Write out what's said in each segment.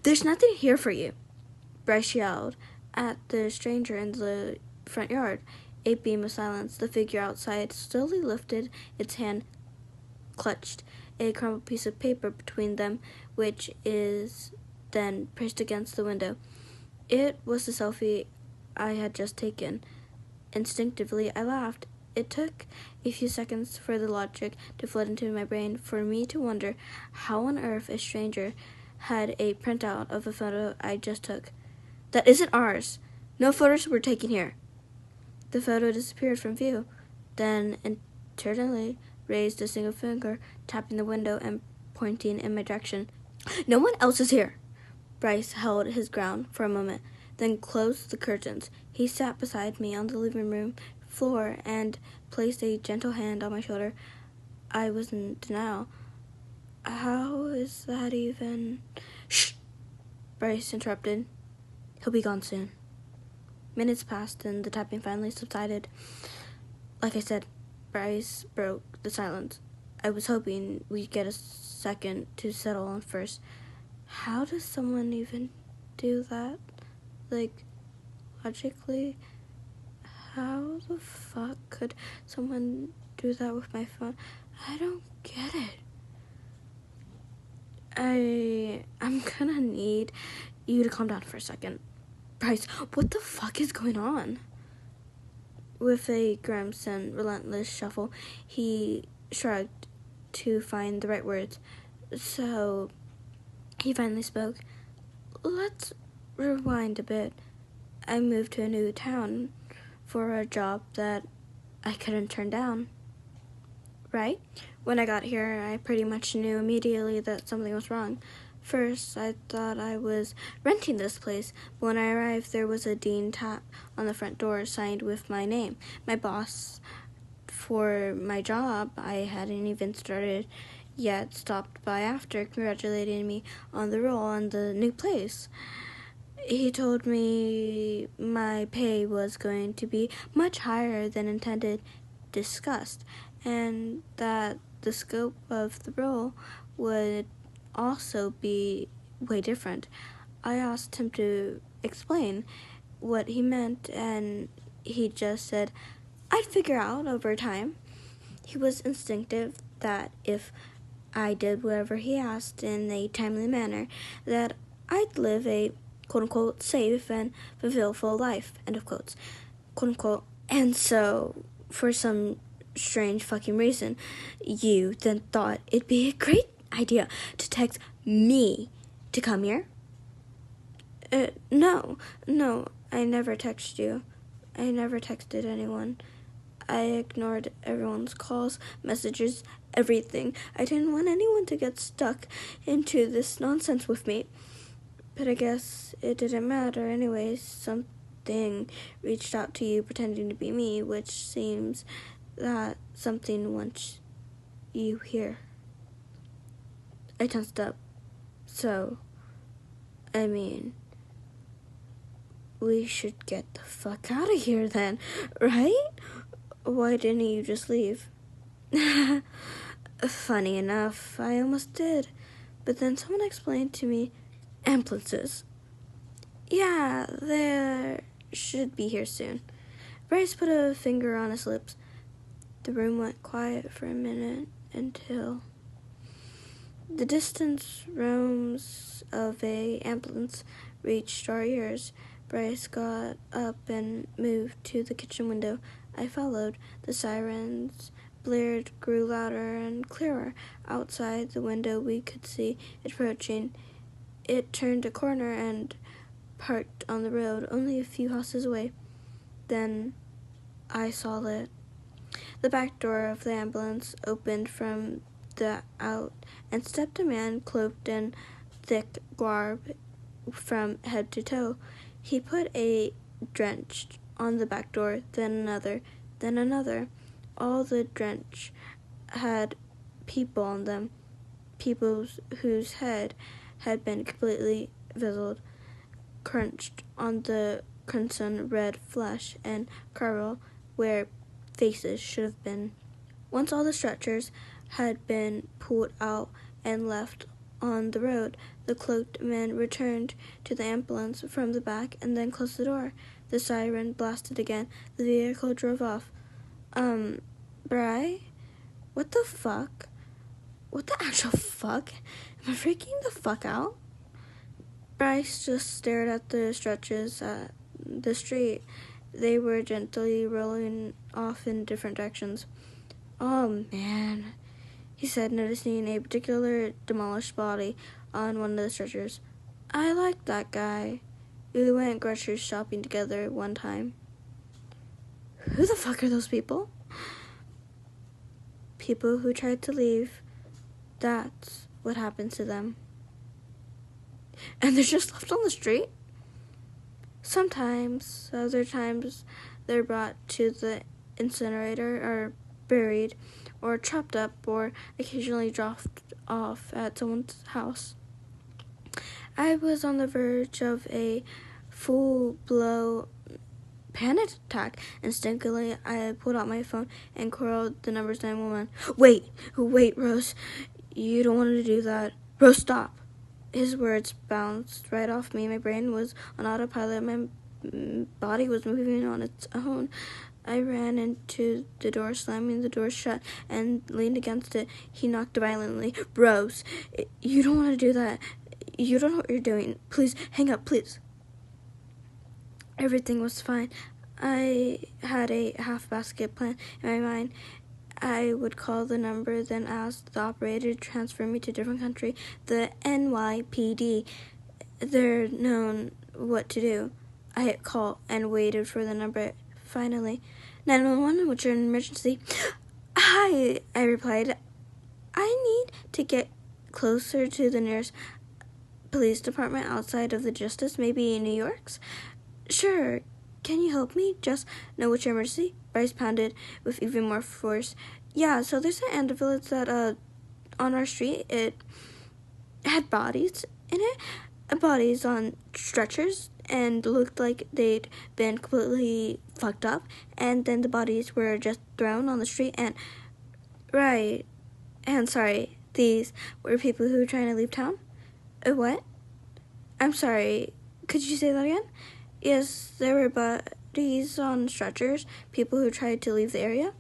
"There's nothing here for you," Bryce yelled at the stranger in the front yard. A beam of silence. The figure outside slowly lifted its hand, clutched a crumpled piece of paper between them, which is then pressed against the window. It was the selfie I had just taken. Instinctively, I laughed. It took a few seconds for the logic to flood into my brain, for me to wonder how on earth a stranger had a printout of a photo I just took. "That isn't ours. No photos were taken here." The photo disappeared from view, then internally raised a single finger, tapping the window and pointing in my direction. "No one else is here." Bryce held his ground for a moment, then closed the curtains. He sat beside me on the living room floor and placed a gentle hand on my shoulder. I was in denial. "How is that even—" "Shh!" Bryce interrupted. "He'll be gone soon." Minutes passed and the tapping finally subsided. Like I said, Bryce broke the silence. I was hoping we'd get a second to settle on first. How does someone even do that? Like, logically, how the fuck could someone do that with my phone? I don't get it. I'm gonna need you to calm down for a second. Bryce, what the fuck is going on? With a grim and relentless shuffle, he shrugged to find the right words. So he finally spoke. "Let's rewind a bit. I moved to a new town for a job that I couldn't turn down. Right? When I got here, I pretty much knew immediately that something was wrong. First, I thought I was renting this place, but when I arrived, there was a Dean tap on the front door signed with my name. My boss for my job, I hadn't even started yet, stopped by after, congratulating me on the role and the new place. He told me my pay was going to be much higher than discussed, and that the scope of the role would also be way different. I asked him to explain what he meant, and he just said I'd figure out over time. He was instinctive that if I did whatever he asked in a timely manner, that I'd live a quote-unquote safe and fulfilled life, end of quotes, quote-unquote. And so, for some strange fucking reason, you then thought it'd be a great idea to text me to come here? No, I never texted you. I never texted anyone. I ignored everyone's calls, messages, everything. I didn't want anyone to get stuck into this nonsense with me. But I guess it didn't matter anyways. Something reached out to you pretending to be me, which seems that something wants you here." I tensed up. "So, I mean, we should get the fuck out of here then, right? Why didn't you just leave?" Funny enough, I almost did. But then someone explained to me ambulances. Yeah, they should be here soon. Bryce put a finger on his lips. The room went quiet for a minute until the distant roams of a ambulance reached our ears. Bryce got up and moved to the kitchen window. I followed. The sirens blared, grew louder and clearer. Outside the window we could see it approaching. It turned a corner and parked on the road only a few houses away. Then I saw it. The back door of the ambulance opened from the out and stepped a man cloaked in thick garb from head to toe. He put a drench on the back door, then another. All the drench had people on them, people whose head had been completely visible, crunched on the crimson red flesh and carved where faces should have been. Once all the stretchers had been pulled out and left on the road. The cloaked man returned to the ambulance from the back and then closed the door. The siren blasted again. The vehicle drove off. Bry? What the fuck? What the actual fuck? Am I freaking the fuck out? Bryce just stared at the stretches at the street. They were gently rolling off in different directions. Oh, man, he said, noticing a particular demolished body on one of the stretchers. I like that guy. We went grocery shopping together one time. Who the fuck are those people? People who tried to leave. That's what happens to them. And they're just left on the street? Sometimes. Other times they're brought to the incinerator or buried or chopped up or occasionally dropped off at someone's house. I was on the verge of a full-blown panic attack. Instinctively, I pulled out my phone and called the numbers 911. Wait, Rose. You don't want to do that. Rose, stop. His words bounced right off me. My brain was on autopilot. My body was moving on its own. I ran into the door, slamming the door shut, and leaned against it. He knocked violently. Rose, you don't want to do that. You don't know what you're doing. Please, hang up, please. Everything was fine. I had a half-basket plan in my mind. I would call the number, then ask the operator to transfer me to a different country, the NYPD. They're known what to do. I hit call and waited for the number. Finally, 911, what's your emergency? Hi, I replied. I need to get closer to the nearest police department outside of the Justice, maybe in New York's. Sure. Can you help me? Just know what's your emergency? Bryce pounded with even more force. Yeah, so there's an ambulance that, on our street. It had bodies in it. Bodies on stretchers and looked like they'd been completely fucked up. And then the bodies were just thrown on the street and... Right. And sorry, these were people who were trying to leave town? What? I'm sorry. Could you say that again? Yes, there were bodies on stretchers, people who tried to leave the area.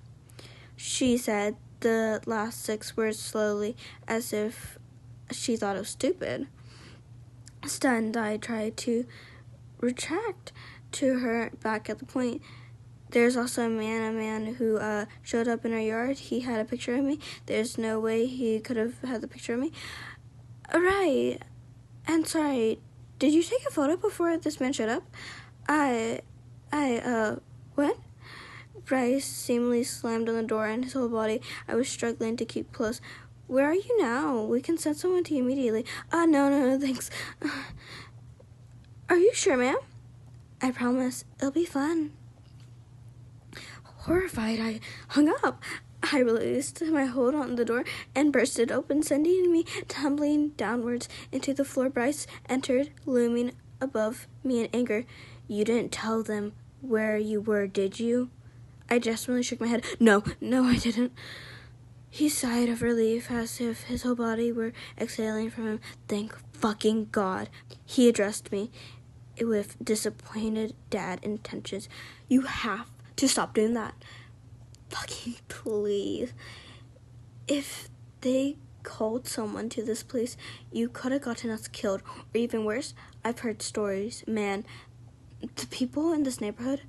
She said the last 6 words slowly, as if she thought it was stupid. Stunned, I tried to retract to her back at the point. There's also a man who showed up in our yard. He had a picture of me. There's no way he could have had the picture of me. Right. And sorry, did you take a photo before this man showed up? What? Bryce seemingly slammed on the door and his whole body. I was struggling to keep close. Where are you now? We can send someone to you immediately. No, thanks. Are you sure, ma'am? I promise. It'll be fun. Horrified, I hung up. I released my hold on the door and burst it open, sending me tumbling downwards into the floor. Bryce entered, looming above me in anger. You didn't tell them where you were, did you? I desperately shook my head. No, I didn't. He sighed of relief as if his whole body were exhaling from him. Thank fucking God. He addressed me with disappointed dad intentions. You have to stop doing that. Fucking please. If they called someone to this place, you could have gotten us killed. Or even worse, I've heard stories. Man, the people in this neighborhood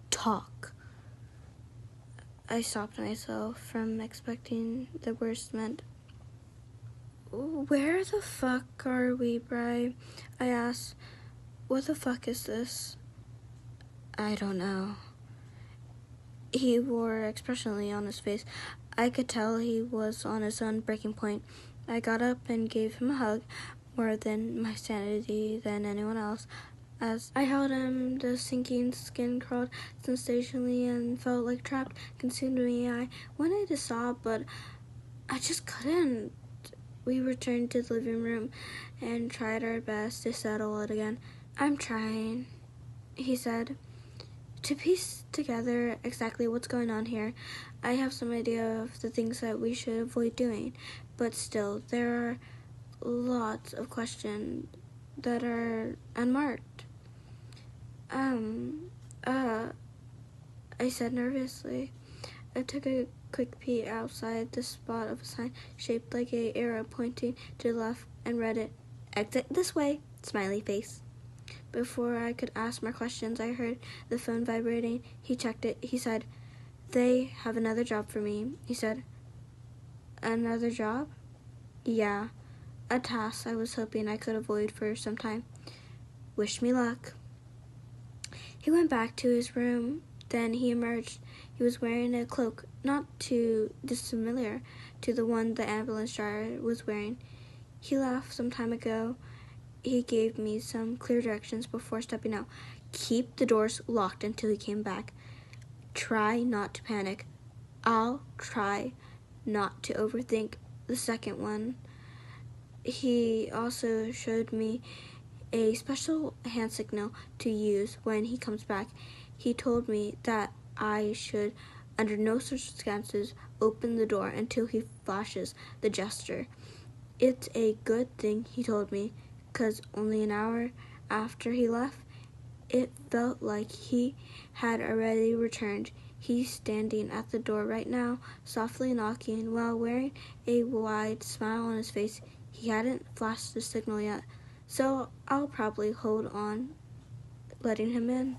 talk. I stopped myself from expecting the worst meant. Where the fuck are we, Bri? I asked. What the fuck is this? I don't know. He wore expressionless on his face. I could tell he was on his own breaking point. I got up and gave him a hug, more than my sanity than anyone else. As I held him, the sinking skin crawled sensationally and felt like trapped, consumed me. I wanted to sob, but I just couldn't. We returned to the living room and tried our best to settle it again. I'm trying, he said, to piece together exactly what's going on here. I have some idea of the things that we should avoid doing, but still, there are lots of questions that are unmarked. I said nervously. I took a quick peek outside the spot of a sign shaped like an arrow pointing to the left and read it. Exit this way, smiley face. Before I could ask more questions, I heard the phone vibrating. He checked it. He said, "They have another job for me." He said, "Another job?" "Yeah, a task I was hoping I could avoid for some time. Wish me luck." He went back to his room. Then he emerged. He was wearing a cloak not too dissimilar to the one the ambulance driver was wearing. He left some time ago. He gave me some clear directions before stepping out. Keep the doors locked until he came back. Try not to panic. I'll try not to overthink the second one. He also showed me a special hand signal to use when he comes back. He told me that I should, under no circumstances, open the door until he flashes the gesture. It's a good thing he told me, 'cause only an hour after he left, it felt like he had already returned. He's standing at the door right now, softly knocking, while wearing a wide smile on his face. He hadn't flashed the signal yet, so I'll probably hold on letting him in.